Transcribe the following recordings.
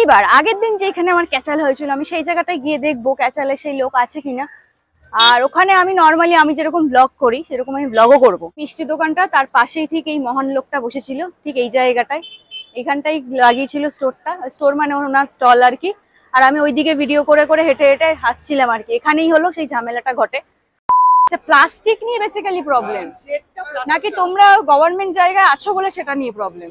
এইবার আগের দিন যেখানে আমার ক্যাচাল হয়েছিল আমি সেই জায়গাটায় গিয়ে দেখবো ক্যাচালে সেই লোক আছে কিনা। আর ওখানে আমি নর্মালি আমি যেরকম ব্লগ করি সেরকম আমি ব্লগও করবো। মিষ্টি দোকানটা তার পাশেই ঠিক এই মহান লোকটা বসেছিল ঠিক এই জায়গাটায়, এখানটাই লাগিয়েছিল স্টোরটা, স্টোর মানে ওনার স্টল আর কি। আর আমি ওইদিকে ভিডিও করে করে হেঁটে হেঁটে হাসছিলাম আর কি। এখানেই হলো সেই ঝামেলাটা ঘটে। আচ্ছা, প্লাস্টিক নিয়ে বেসিক্যালি প্রবলেম নাকি তোমরা গভর্নমেন্ট জায়গায় আছো বলে সেটা নিয়ে প্রবলেম?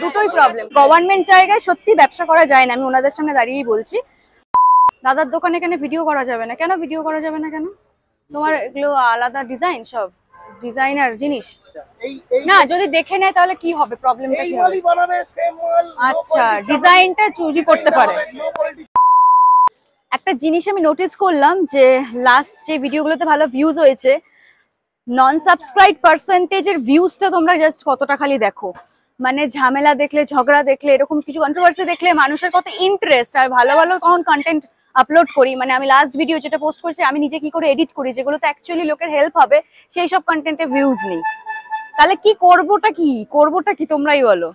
দুটোই প্রবলেম। গভর্নমেন্ট জায়গায় সত্যি ব্যবসা করা যায় না, আমি ওনাদের সামনে দাঁড়িয়েই বলছি। দাদার দোকানে এখানে ভিডিও করা যাবে না কেন? ভিডিও করা যাবে না কেন? তোমার এগুলো আলাদা ডিজাইন, সব ডিজাইনার জিনিস না, যদি দেখে নেয় তাহলে কি হবে? প্রবলেমটা কি হবে? আচ্ছা, ডিজাইনটা চুজি করতে পারে। একটা জিনিস আমি নোটিস করলাম যে লাস্ট যে ভিডিওগুলোতে ভালো ভিউজ হয়েছে, নন সাবস্ক্রাইব পার্সেন্টেজের ভিউজটা তোমরা জাস্ট কতটা খালি দেখো। মানে ঝামেলা দেখলে, ঝগড়া দেখলে, এরকম কিছু কন্ট্রোভার্সি দেখলে মানুষের কত ইন্টারেস্ট। আর ভালো ভালো কখন কন্টেন্ট আপলোড করি, মানে আমি লাস্ট ভিডিও যেটা পোস্ট করছি আমি নিজে কি করে এডিট করি, যেগুলোতে অ্যাকচুয়ালি লোকের হেল্প হবে, সেই সব কন্টেন্টে ভিউজ নেই। তাহলে কি করবোটা কি তোমরাই বলো।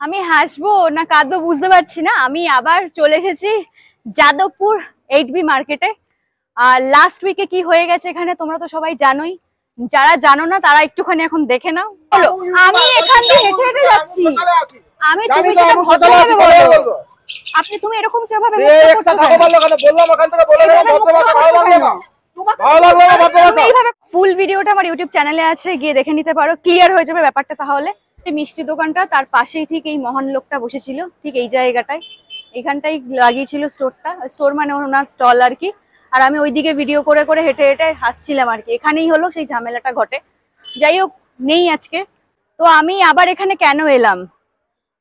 আমি হাসবো না কাঁদবো বুঝতে পারছি না। আমি আবার চলে এসেছি যাদবপুর 8B মার্কেটে। আর লাস্ট উইকে কি হয়ে গেছে এখানে তোমরা তো সবাই জানোই, যারা জানো না তারা একটুখানি এখন দেখে নাও। বলো, আমি এখান থেকে হেঁটে হেঁটে যাচ্ছি, আমি তুমি সেটা ভদ্রভাবে বলো। আপনি তুমি এরকম কিভাবে ফুল ভিডিওটা আমার ইউটিউব চ্যানেলে আছে, গিয়ে দেখে নিতে পারো, ক্লিয়ার হয়ে যাবে ব্যাপারটা। তাহলে মিষ্টি দোকানটা তার পাশেই ঠিক এই মহান লোকটা বসেছিল ঠিক এই জায়গাটায়, এখানটাই লাগিয়েছিল স্টোরটা, স্টোর মানে ওনার স্টল আর কি। আর আমি ওইদিকে ভিডিও করে করে হেঁটে হেঁটে হাসছিলাম আর কি। এখানেই হলো সেই ঝামেলাটা ঘটে। যাই হোক, নেই আজকে। তো আমি আবার এখানে কেন এলাম,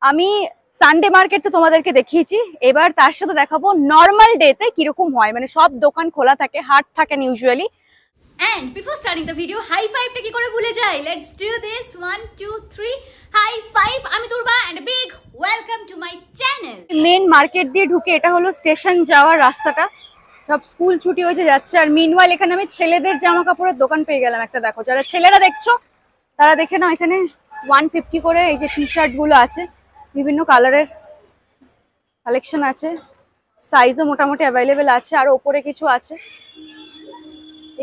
আমি সানডে মার্কেট তো তোমাদেরকে দেখিয়েছি, এবার তার সাথে দেখাবো নর্মাল ডেতে কিরকম হয়। মানে সব দোকান খোলা থাকে, হাট থাকে usually. And before starting the video, high five টা কি করে ভুলে যাই? Let's do this. 1 2 3 high five. আমি দুর্বা and a big welcome to my channel. Main market দিয়ে ঢুকে এটা হলো স্টেশন যাওয়ার রাস্তাটা। সব স্কুল ছুটি হয়েছে যাচ্ছে। আর মিনওয়াইল এখানে আমি ছেলেদের জামা কাপড়ের দোকান পেয়ে গেলাম একটা। দেখো, যারা ছেলেরা দেখছো তারা দেখে নাও, এখানে 150 করে এই যে টি শার্ট গুলো আছে, বিভিন্ন কালারের কালেকশন আছে, সাইজও মোটামুটি অ্যাভেলেবেল আছে। আর ওপরে কিছু আছে,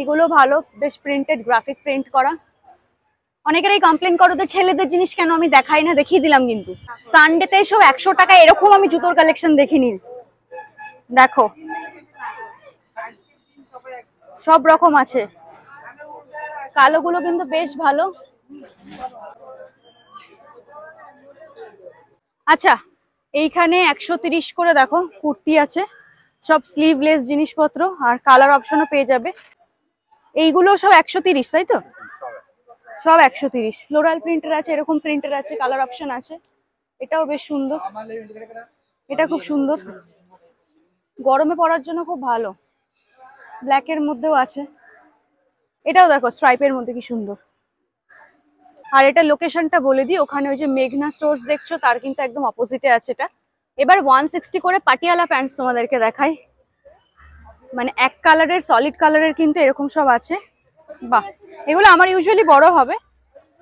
এগুলো ভালো, বেশ প্রিন্টেড, গ্রাফিক প্রিন্ট করা। অনেকেরই কমপ্লেন করো যে ছেলেদের জিনিস কেন আমি দেখাই না, দেখিয়ে দিলাম। কিন্তু সানডেতে সব 100 টাকা এরকম আমি জুতোর কালেকশন দেখিনি। দেখো, সব রকম আছে, কালোগুলো কিন্তু বেশ ভালো। আচ্ছা, এইখানে 130 করে দেখো কুর্তি আছে, সব স্লিভলেস জিনিসপত্র, আর কালার অপশনও পেয়ে যাবে। এইগুলো সব 130, তাই তো? সব 130। ফ্লোরাল প্রিন্টের আছে, এরকম প্রিন্টের আছে, কালার অপশন আছে। এটাও বেশ সুন্দর, এটা খুব সুন্দর, গরমে পরার জন্য খুব ভালো। ব্ল্যাকের মধ্যেও আছে, এটাও দেখো স্ট্রাইপের মধ্যে কি সুন্দর। আর এটা লোকেশনটা বলে দিই, ওখানে ওই যে মেঘনা স্টোর্স দেখছো তার কিন্তু একদম অপোজিটে আছে এটা। এবার 160 করে পাটিয়ালা প্যান্টস তোমাদেরকে দেখাই। মানে এক কালারের, সলিড কালারের কিন্তু এরকম সব আছে। বাহ, এগুলো আমার ইউজুয়ালি বড় হবে,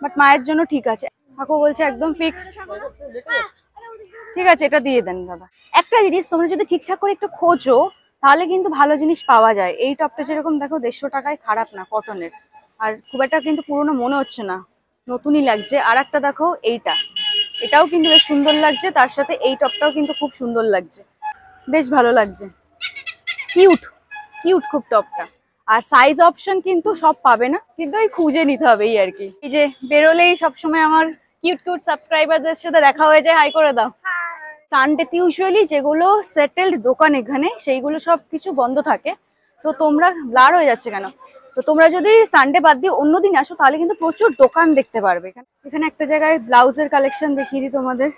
বাট মায়ের জন্য ঠিক আছে। কাকু বলছে একদম ফিক্সড। ঠিক আছে, এটা দিয়ে দেন দাদা। একটা জিনিস তোমরা যদি ঠিকঠাক করে একটু খোঁজো তাহলে কিন্তু ভালো জিনিস পাওয়া যায়। এই টপটা যেরকম দেখো 150 টাকায়, খারাপ না, কটনের, আর খুব একটা কিন্তু পুরোনো মনে হচ্ছে না, নতুনই লাগছে। আর একটা দেখো এইটা, এটাও কিন্তু বেশ সুন্দর লাগছে, তার সাথে এই টপটাও কিন্তু খুব সুন্দর লাগছে, বেশ ভালো লাগছে, কিউট কিউট খুব টপটা। আর সাইজ অপশন কিন্তু সব পাবে না, কিন্তু ওই খুঁজে নিতে হবে এই আর কি। এই যে বেরোলেই সবসময় আমার কিউট কিউট সাবস্ক্রাইবারদের সাথে দেখা হয়ে যায়, হাই করে দাও। সানডেতে ইউজুয়ালি যেগুলো সেটেলড দোকান এখানে, সেইগুলো সব কিছু বন্ধ থাকে। তো তোমরা ব্লার হয়ে যাচ্ছে কেন, তো তোমরা যদি সানডে বাদ দিয়ে অন্যদিন আসো তাহলে কিন্তু প্রচুর দোকান দেখতে পারবে। এখানে একটা জায়গায় ব্লাউজের কালেকশন দেখিয়ে দিই তোমাদের।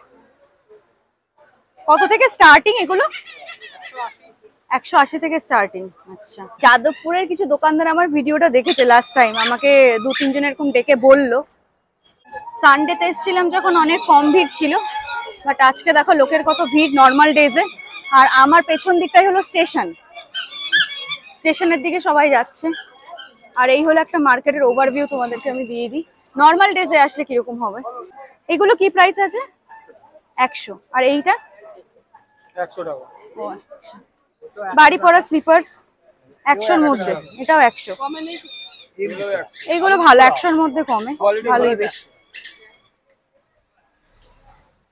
কত থেকে স্টার্টিং এগুলো? 180 থেকে স্টার্টিং। আচ্ছা, যাদবপুরের কিছু দোকানদার আমার ভিডিওটা দেখেছে লাস্ট টাইম, আমাকে 2-3 জন এরকম ডেকে বললো। সানডেতে এসেছিলাম যখন অনেক কম ভিড় ছিল, বাট আজকে দেখো লোকের কত ভিড় নর্মাল ডেজে। আর আমার পেছন দিকটাই হলো স্টেশন, স্টেশনের দিকে সবাই যাচ্ছে। আর এই হলো একটা মার্কেটের ওভারভিউ, তোমাদেরকে আমি দিয়ে দিই নর্মাল ডেজে আসলে কিরকম হবে। এগুলো কি প্রাইস আছে? 100। আর এইটা 100 টাকা। বাড়ি পড়া স্লিপার্স 100-র মধ্যে, এটাও 100। এইগুলো ভালো, 100-র মধ্যে কমে, ভালোই বেশ।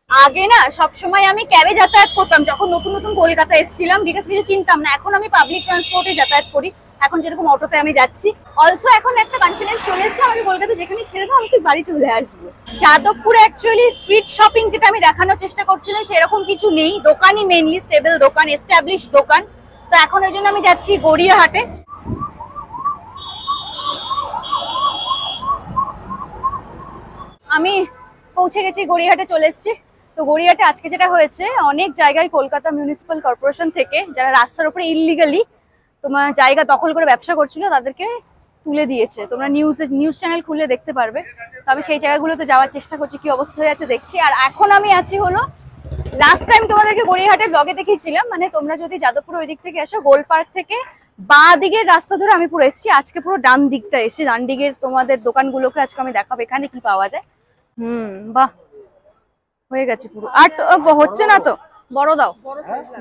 আগে না সবসময় আমি ক্যাবে যাতায়াত করতাম যখন নতুন নতুন কলকাতা এসেছিলাম, বিকজ কিছু চিনতাম না। এখন আমি পাবলিক ট্রান্সপোর্টে যাতায়াত করি, এখন যেরকম অটোতে আমি যাচ্ছি। অলসো এখন একটা কনফিডেন্স চলে এসেছে আমাকে, কলকাতা যেখানে ছেড়ে দাও আমি ঠিক বাড়ি চলে আসবো। যাদবপুরে অ্যাকচুয়ালি স্ট্রিট শপিং যেটা আমি দেখানোর চেষ্টা করছিলাম সেরকম কিছু নেই, দোকানই মেইনলি স্টেবল দোকান, এস্টাবলিশ দোকান। তো এখন ওই জন্য আমি যাচ্ছি গড়িয়াহাটে। আমি পৌঁছে গেছি, গড়িয়াহাটে চলে এসেছি। তো গড়িয়াহাটে আজকে যেটা হয়েছে, অনেক জায়গায় কলকাতা মিউনিসিপাল কর্পোরেশন থেকে যারা রাস্তার উপরে ইললিগালি তোমার জায়গা দখল করে ব্যবসা করছিল তাদেরকে তুলে দিয়েছে। তোমরা নিউজ চ্যানেল খুলে দেখতে পারবে। তো আমি সেই জায়গাগুলোতে যাওয়ার চেষ্টা করছি, কি অবস্থা হয়ে আছে দেখছি। আর এখন আমি আছি হলো, লাস্ট টাইম তোমাদেরকে গড়িয়াহাটে ব্লগে দেখিয়েছিলাম, মানে তোমরা যদি যাদবপুর ওই দিক থেকে এসো, গোল পার্ক থেকে বাঁ দিকের রাস্তা ধরে আমি পুরো এসেছি। আজকে পুরো ডান দিকটা এসেছি, ডান দিকের তোমাদের দোকানগুলোকে আজকে আমি দেখাবো এখানে কি পাওয়া যায়। বাহ, হয়ে গেছে পুরো। আর হচ্ছে না তো,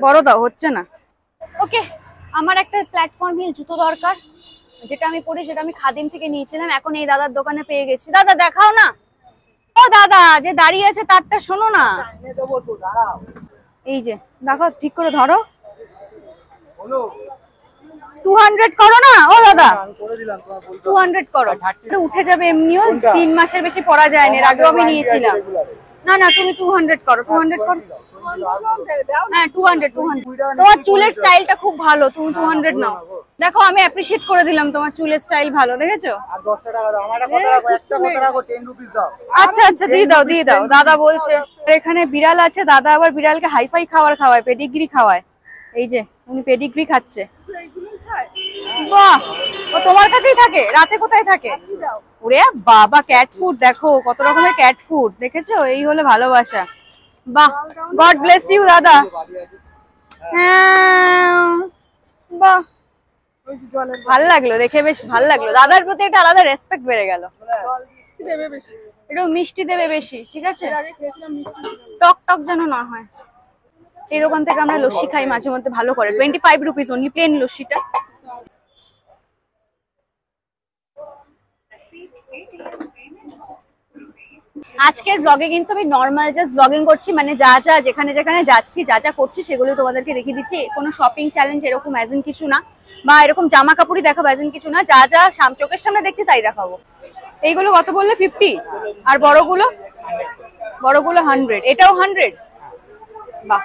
বড় দাও, হচ্ছে না। ওকে, আমার একটা প্ল্যাটফর্ম হিল জুতো দরকার, যেটা আমি পরি, সেটা আমি খাদিম থেকে নিয়েছিলাম, এখন এই দাদার দোকানে পেয়ে গেছি। দাদা দেখাও না। ও দাদা যে দাঁড়িয়ে আছে তারটা শোনো না, এই যে দেখো, ঠিক করে ধরো, 200 করো না। ও দাদা 200 করো, উঠে যাবে এমনিও, 3 মাসের বেশি পরা যায় না, এর আগেও আমি নিয়েছিলাম। না না, তুমি 200 করো, 200 করো। হ্যাঁ 200। তোমার চুলের স্টাইলটা খুব ভালো, তুমি 200 নাও। দেখো আমি অ্যাপ্রিশিয়েট করে দিলাম, তোমার চুলের স্টাইল ভালো, দেখেছো? আর 10 টাকা দাও, আমার একটা কথা রাখো, একটা কথা রাখো, 10 রুপিস দাও। আচ্ছা আচ্ছা, দিয়ে দাও, দাদা বলছে। এখানে বিড়াল আছে, দাদা আবার বিড়ালকে হাইফাই খাবার খাওয়ায়, পেডিগ্রি খাওয়ায়। এই যে উনি পেডিগ্রি খাচ্ছে। বাহ, ও তোমার কাছেই থাকে? রাতে কোথায় থাকে? ওরে বাবা, ক্যাট ফুড দেখো, কত রকমের ক্যাট ফুড, দেখেছো? এই হলো ভালোবাসা। বাহ, গড ব্লেস ইউ দাদা। হ্যাঁ বাহ, ভাল লাগলো দেখে, বেশ ভাল লাগলো। দাদার প্রতি একটা আলাদা রেসপেক্ট বেড়ে গেল। একটু মিষ্টি দেবে বেশি, ঠিক আছে? টক টক যেন না হয়। এই দোকান থেকে আমরা লস্যি খাই মাঝে মধ্যে, ভালো করে, 25 রুপিস অনলি, প্লেন লস্যিটা। আজকের ব্লগে কিন্তু আমি নর্মাল জাস্ট ব্লগিং করছি, মানে যা যা যেখানে যেখানে যাচ্ছি, যা যা করছি সেগুলো তোমাদেরকে দেখিয়ে দিচ্ছি। কোনো শপিং চ্যালেঞ্জ এরকম অ্যাজেন কিছু না, বা এরকম জামা কাপড়ই দেখাবো অ্যাজেন কিছু না, যা যা চোখের সামনে দেখছি তাই দেখাবো। এইগুলো কত বললে? 50। আর বড়গুলো? বড়গুলো 100। এটাও 100। বাহ,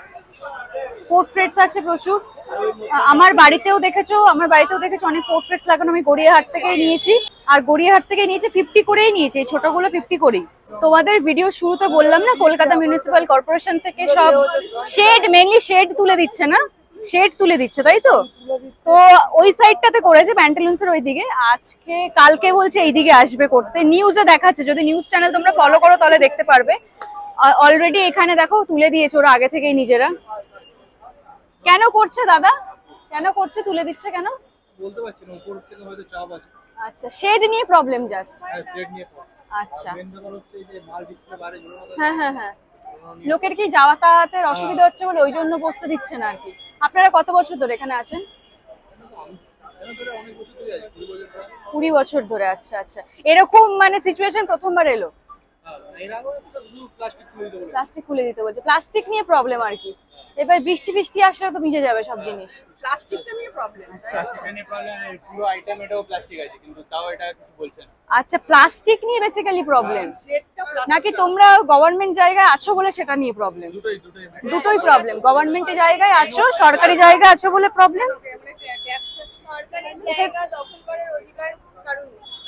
পোর্ট্রেটস আছে প্রচুর। আমার বাড়িতেও দেখেছো অনেক পোর্ট্রেটস লাগানো, আমি গড়িয়াহাট থেকেই নিয়েছি। আর গড়িয়াহাট থেকে নিয়েছি 50 করেই নিয়েছি, এই ছোটগুলো 50 করেই। তোমাদের ভিডিও শুরুতে বললাম না, কলকাতা মিউনিসিপাল কর্পোরেশন থেকে সব শেড, মেইনলি শেড তুলে দিচ্ছে না, শেড তুলে দিচ্ছে, তাই তো? তো ওই সাইডটাতে করেছে, প্যান্টালুন্সের ওই দিকে। আজকে কালকে বলছে এইদিকে আসবে করতে, নিউজে দেখাচ্ছে। যদি নিউজ চ্যানেল তোমরা ফলো করো তাহলে দেখতে পারবে। অলরেডি এখানে দেখো তুলে দিয়েছে ওরা আগে থেকেই নিজেরা। কেন করছে দাদা, কেন করছে, তুলে দিচ্ছে কেন বলতে পারছি না, উপর থেকে হয়তো চাপ আছে। আচ্ছা, শেড নিয়ে প্রবলেম জাস্ট। হ্যাঁ, শেড নিয়ে প্রবলেম। আচ্ছা, মেন ব্যাপার হচ্ছে এই যে মাল ডিসপ্লে বাইরে ঝোলানো। হ্যাঁ, লোকের কি যাতায়াতের অসুবিধা হচ্ছে বলে ওই জন্য বসতে দিচ্ছে না আর কি। আপনারা কত বছর ধরে এখানে আছেন? 20 বছর ধরে। আচ্ছা আচ্ছা, এরকম মানে সিচুয়েশন প্রথমবার এলো? প্লাস্টিক খুলে দিতে বলছে, প্লাস্টিক নিয়ে প্রবলেম আর কি। এবার বৃষ্টি আসলে তো ভিজে যাবে সব জিনিস, প্লাস্টিকটা নিয়ে প্রবলেম। আচ্ছা আচ্ছা, এখানে প্রবলেম পুরো আইটেম এটাও প্লাস্টিক আছে, কিন্তু তাও এটা কিছু বলছেন। আচ্ছা, প্লাস্টিক নিয়ে বেসিক্যালি প্রবলেম, নাকি তোমরা গভর্নমেন্ট জায়গায় আছো বলে সেটা নিয়ে প্রবলেম? দুটোই প্রবলেম। গভর্নমেন্টের জায়গায় আছো, সরকারি জায়গায় আছো বলে প্রবলেম।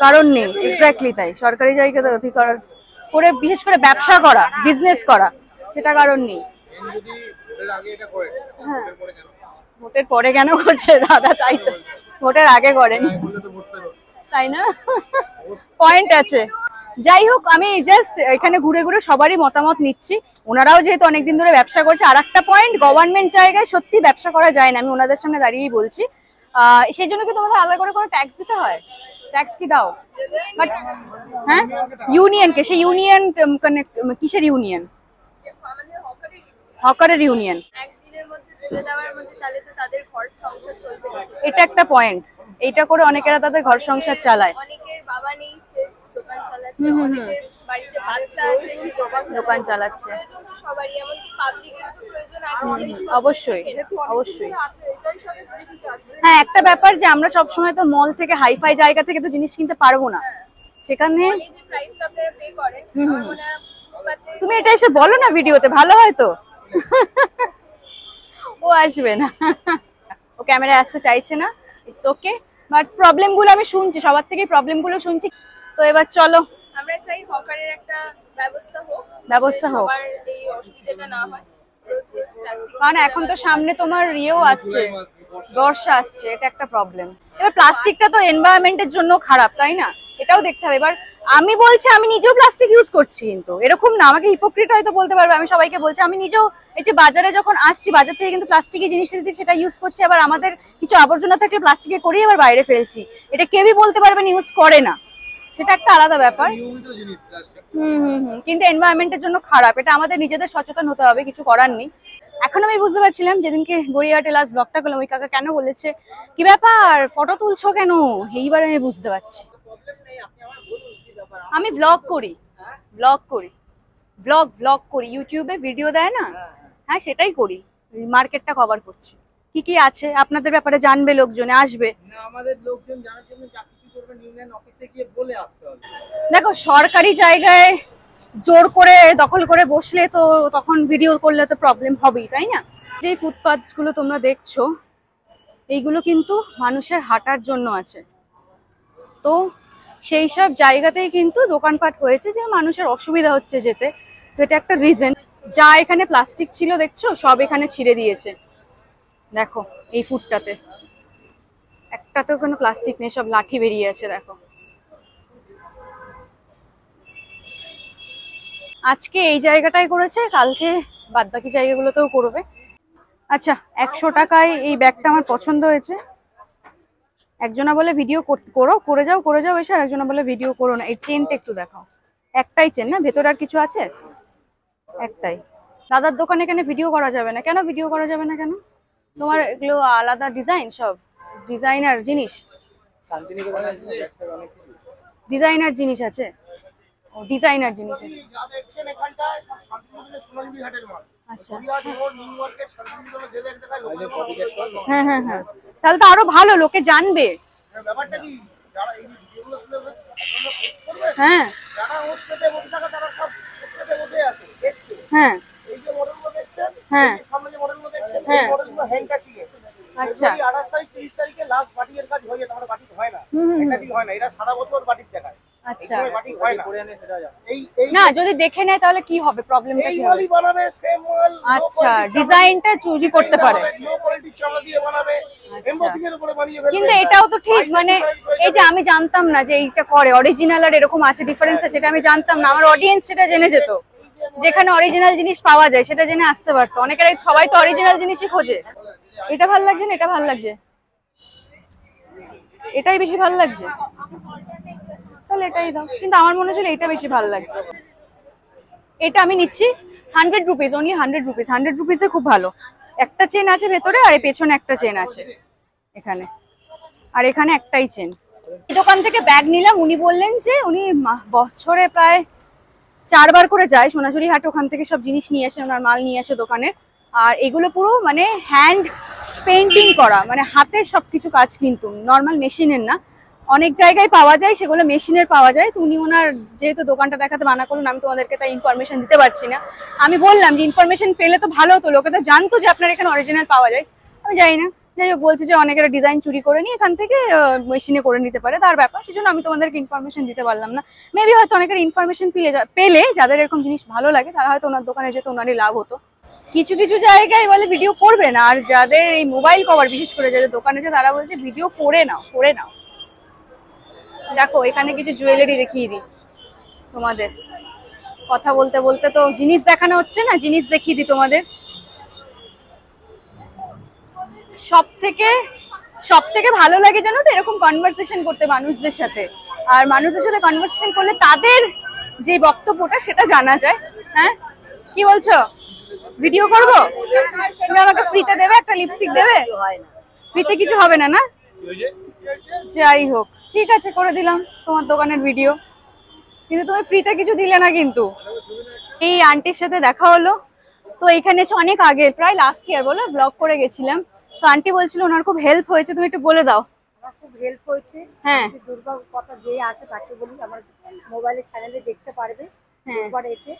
কারণ নেই, এক্স্যাক্টলি তাই। সরকারি জায়গাতে অধিকার করে, বিশেষ করে ব্যবসা করা, বিজনেস করা, সেটা কারণ নেই। হ্যাঁ, ভোটের পরে কেন করছে দাদা? তাই তো, ভোটের আগে করেনি, তাই না? পয়েন্ট আছে। যাই হোক, আমি জাস্ট এখানে ঘুরে ঘুরে সবারই মতামত নিচ্ছি। ওনারাও যেহেতু অনেকদিন ধরে ব্যবসা করছে। আর একটা পয়েন্ট, গভর্নমেন্ট জায়গায় সত্যি ব্যবসা করা যায় না, আমি ওনাদের সামনে দাঁড়িয়েই বলছি। সেই জন্য কি তোমাদের আলাদা করে কোনো ট্যাক্স দিতে হয়? ট্যাক্স কি দাও? বাট হ্যাঁ, ইউনিয়নকে, সেই ইউনিয়ন কিসের ইউনিয়ন? হকারের ইউনিয়ন। একদিনের মধ্যে তুলে দেওয়ার মধ্যে, তাহলে তো তাদের ঘর সংসার চলতে থাকে। এটা একটা পয়েন্ট, এইটা করে অনেকেরা তাদের ঘর সংসার চালায়। অনেকের বাবা নেই, সে দোকান চালাচ্ছে, অনেকের বাড়িতে বাচ্চা আছে, সে দোকান চালাচ্ছে। প্রয়োজন তো সবারই, এমনকি পাবলিকেরও তো প্রয়োজন আছে জিনিস। অবশ্যই অবশ্যই। হ্যাঁ, একটা ব্যাপার যে আমরা সবসময় তো মল থেকে হাইফাই জায়গা থেকে তো জিনিস কিনতে পারবো না, সেখানে মলে যে প্রাইসটা আপনারা পে করেন, আমার মনে হয় ফুটপাতে তুমি এটা এসে বলো না ভিডিওতে, ভালো হয় তো। ও আসবে না, ও ক্যামেরায় আসতে চাইছে না, ইটস ওকে। বাট প্রবলেম গুলো আমি শুনছি, সবার থেকে প্রবলেম গুলো শুনছি। তো এবার চলো, আমরা চাই হকারের একটা ব্যবস্থা হোক, ব্যবস্থা হোক। সবার এই অসুবিধাটা না হয়। রোজ রোজ প্লাস্টিক, কারণ এখন তো সামনে তোমার ইয়েও আসছে, বর্ষা আসছে, এটা একটা প্রবলেম। এবার প্লাস্টিকটা তো এনভায়রনমেন্টের জন্য খারাপ, তাই না? এটাও দেখতে হবে। এবার আমি বলছি আমি নিজেও প্লাস্টিক ইউজ করছি, কিন্তু এরকম না, আমাকে হিপোক্রিট হয়তো বলতে পারবে, আমি সবাইকে বলছি আমি নিজেও এই যে বাজারে যখন আসছি, বাজার থেকে কিন্তু প্লাস্টিকের জিনিস যদি সেটা ইউজ করছি, আবার আমাদের কিছু আবর্জনা থাকলে প্লাস্টিকে করিয়ে আবার বাইরে ফেলছি। এটা কেউই বলতে পারবেন ইউজ করে না, সেটা একটা আলাদা ব্যাপার। কিন্তু এনভায়রনমেন্টের জন্য খারাপ, এটা আমাদের নিজেদের সচেতন হতে হবে, কিছু করার নেই। এখন আমি বুঝতে পারছিলাম যেদিনকে গড়িয়াহাটে লাস্ট ব্লগটা করলাম, ওই কাকা কেন বলেছে কি ব্যাপার ফটো তুলছো কেন, এইবার আমি বুঝতে পারছি। আমি ব্লগ করি, ব্লগ করি ইউটিউবে ভিডিও দেয় না, হ্যাঁ সেটাই করি, মার্কেটটা কভার করছি। কি কি আছে আপনাদের ব্যাপারে জানবে, লোকজনে আসবে না, আমাদের লোকজন জানার জন্য যা কিছু করবেন ইউনিয়ন অফিসে গিয়ে বলে আসতে হবে। দেখো সরকারি জায়গায় জোর করে দখল করে বসলে তো তখন ভিডিও করলে তো প্রবলেম হবেই, তাই না? যে ফুটপাথস গুলো তোমরা দেখছো, এইগুলো কিন্তু মানুষের হাঁটার জন্য আছে, তো সেই সব জায়গাতেই কিন্তু দোকানপাট হয়েছে যে মানুষের অসুবিধা হচ্ছে যেতে। তো এটা একটা রিজন। যা এখানে প্লাস্টিক ছিল দেখছো, সব এখানে ছিঁড়ে দিয়েছে। দেখো এই ফুটটাতে একটাতেও কোনো প্লাস্টিক নেই, সব লাঠি বেরিয়ে আছে। দেখো আজকে এই জায়গাটাই করেছে, কালকে বাদবাকি জায়গাগুলোতেও করবে। আচ্ছা, 100 টাকায় এই ব্যাগটা আমার পছন্দ হয়েছে। একজনা বলে ভিডিও করে যাও এসে, আর একজনা বলে ভিডিও করো না। এই চেনটা একটু দেখাও, একটাই চেন না, ভেতরে আর কিছু আছে? একটাই। দাদার দোকানে এখানে ভিডিও করা যাবে না কেন? ভিডিও করা যাবে না কেন? তোমার এগুলো আলাদা ডিজাইন, সব ডিজাইনার জিনিস, শান্তিনিকেতনে একটা অনেক ডিজাইনার জিনিস আছে। ও ডিজাইনার জিনিস আছে, যা দেখছেন এখানটায় সব শান্তিনিকেতনের সোনালী ঘাটের মাল। আচ্ছা। গড়িয়াহাট রোড, নিউ মার্কেট, শান্তিনিকেতনে যে জায়গায় দেখায় লোকাল মাল। হ্যাঁ হ্যাঁ হ্যাঁ, তাহলে তো আরো ভালো, লোকে জানবে। ব্যাপারটা কি, যারা এই ভিডিওগুলো তুলে আপনারা পোস্ট করবেন, হ্যাঁ যারা হোস্টেলে বসে থাকে তারা সব হোস্টেলে বসে আছে দেখছে। হ্যাঁ এই যে মডেলগুলো দেখছেন, হ্যাঁ এই যে সামনে যে মডেলগুলো দেখছেন, এই হ্যাঁ। মডেলগুলো হ্যান্ড টাচিং এর। আচ্ছা। যদি 28 তারিখ 30 তারিখে লাস্ট বাটিকের কাজ হয়ে যায়, তাহলে বাটিক হয় না, হ্যান্ড টাচিং হয় না। এরা সারা বছর বাটিক দেখায়, আচ্ছা। বাটিক হয় না। করে আনে সেটা জানো। এই না যদি দেখে নেয় তাহলে কি হবে, প্রবলেমটা এই কি হবে? মালই বানাবে, সেম মাল। আচ্ছা, ডিজাইনটা চুজি করতে পারে। লো কোয়ালিটির চামড়া দিয়ে বানাবে, এমবসিং এর উপরে বানিয়ে ফেলবে। কিন্তু এটাও তো ঠিক, মানে এই যে আমি জানতাম না যে এইটা করে অরিজিনাল আর এরকম আছে, ডিফারেন্স আছে, এটা আমি জানতাম না। আমার অডিয়েন্স সেটা জেনে যেত, যেখানে অরিজিনাল জিনিস পাওয়া যায় সেটা জেনে আসতে পারতো। অনেকের সবাই তো অরিজিনাল জিনিসই খোঁজে। এটা ভালো লাগছে না, এটা ভালো লাগছে, এটাই বেশি ভালো লাগছে, তাহলে এটাই দাও। কিন্তু আমার মনে হচ্ছিল এটা বেশি ভালো লাগছে। এটা আমি নিচ্ছি 100 রুপিস, অনলি 100 রুপিস। 100 রুপিসে খুব ভালো। একটা চেন আছে ভেতরে, আর পেছনে একটা চেন আছে এখানে, আর এখানে একটাই চেন। এই দোকান থেকে ব্যাগ নিলাম, উনি বললেন যে উনি বছরে প্রায় 4 বার করে যায় সোনাঝুরি হাট, ওখান থেকে সব জিনিস নিয়ে আসে, ওনার মাল নিয়ে আসে দোকানে। আর এগুলো পুরো মানে হ্যান্ড পেন্টিং করা, মানে হাতের সবকিছু কাজ, কিন্তু নর্মাল মেশিনের না। অনেক জায়গায় পাওয়া যায় সেগুলো মেশিনের পাওয়া যায়। তো উনি ওনার যেহেতু দোকানটা দেখাতে মানা করলেন, আমি তোমাদেরকে তাই ইনফরমেশন দিতে পারছি না। আমি বললাম যে ইনফরমেশন পেলে তো ভালো হতো, লোকে তো জানতো যে আপনার এখানে অরিজিনাল পাওয়া যায়। আমি জানি না, যাই হোক বলছে যে অনেকের ডিজাইন চুরি করে নিয়ে এখান থেকে মেশিনে করে নিতে পারে, তার ব্যাপার। সেজন্য আমি তোমাদেরকে ইনফরমেশন দিতে পারলাম না। মেবি হয়তো অনেকের ইনফরমেশন পেলে যাদের এরকম জিনিস ভালো লাগে তারা হয়তো ওনার দোকানে যেতে ওনারই লাভ হতো। কিছু কিছু জায়গায় বলে ভিডিও করবে না, আর যাদের এই মোবাইল কভার বিশেষ করে যাদের দোকানে আছে তারা বলছে ভিডিও করে নাও। দেখো এখানে কিছু জুয়েলারি দেখিয়ে দিই তোমাদের, কথা বলতে বলতে তো জিনিস দেখানো হচ্ছে না, জিনিস দেখিয়ে দিই তোমাদের। সব থেকে ভালো লাগে জানো তো এরকম কনভারসেশন করতে মানুষদের সাথে। আর মানুষদের সাথে কনভারসেশন করলে তাদের যে বক্তব্যটা সেটা জানা যায়। হ্যাঁ কি বলছো? ভিডিও করব? তুমি আমাকে ফ্রিতে দেবে, একটা লিপস্টিক দেবে? ফ্রিতে কিছু হবে না, না? যাই হোক, ঠিক আছে, করে দিলাম তোমার দোকানের ভিডিও, কিন্তু তুমি ফ্রিতে কিছু দিলে না কিন্তু। এই আন্টির সাথে দেখা হলো, তো এখানে এসে অনেক আগে, প্রায় লাস্ট ইয়ার বলো, ব্লগ করে গেছিলাম। তো আন্টি বলছিল ওনার খুব হেল্প হয়েছে, তুমি একটু বলে দাও। আমার খুব হেল্প হয়েছে। হ্যাঁ। দুর্গা কথা যে আসে তাকে বলি আমার মোবাইলে চ্যানেলে দেখতে পারবে। দুর্বার এতে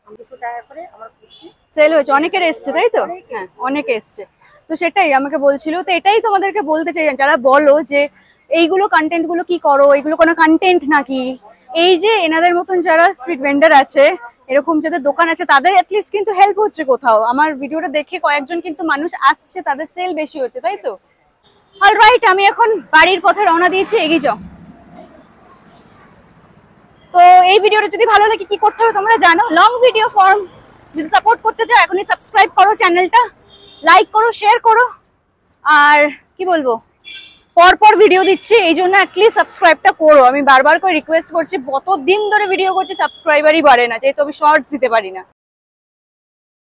200 টাকা করে আমার কুর্তি সেল হয়েছে, অনেকের এসছে তাই তো? হ্যাঁ, অনেকে এসছে। তো সেটাই আমাকে বলছিল, তো এটাই তোমাদেরকে বলতে চাই, যারা বলো যে এইগুলো কন্টেন্ট গুলো কি করো, এইগুলো কোনো কন্টেন্ট নাকি, এই যে এনাদের মতন যারা স্ট্রিট ভেন্ডার আছে, এরকম যাদের দোকান আছে, তাদের অ্যাটলিস্ট কিন্তু হেল্প হচ্ছে কোথাও। আমার ভিডিওটা দেখে কয়েকজন কিন্তু মানুষ আসছে, তাদের সেল বেশি হচ্ছে, তাই তো? অলরাইট, আমি এখন বাড়ির পথে রওনা দিয়েছি, এগিয়ে যাও। তো এই ভিডিওটা যদি ভালো লাগে কি করতে হবে তোমরা জানো, লং ভিডিও ফর্ম যদি সাপোর্ট করতে চাও এখনই সাবস্ক্রাইব করো চ্যানেলটা, লাইক করো, শেয়ার করো, আর কি বলবো, পরপর ভিডিও দিচ্ছি এই জন্য অ্যাটলিস্ট সাবস্ক্রাইবটা করো। আমি বারবার করে রিকোয়েস্ট করছি, কতদিন ধরে ভিডিও করছি, সাবস্ক্রাইবারই বাড়ে না, যেহেতু আমি শর্টস দিতে পারি না।